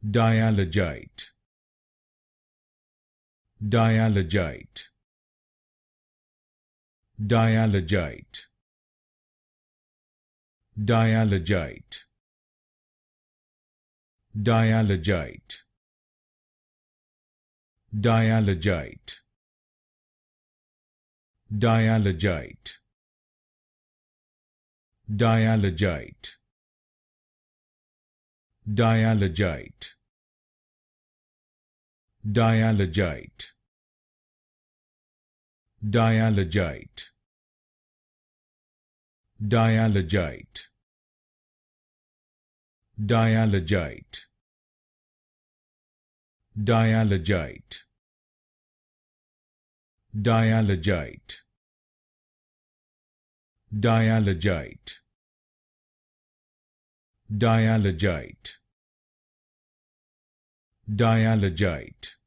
Dialogite, Dialogite, Dialogite, Dialogite, Dialogite, Dialogite, Dialogite, Dialogite, Dialogite, Dialogite, Dialogite, Dialogite, Dialogite, Dialogite, Dialogite, Dialogite, Dialogite, Dialogite,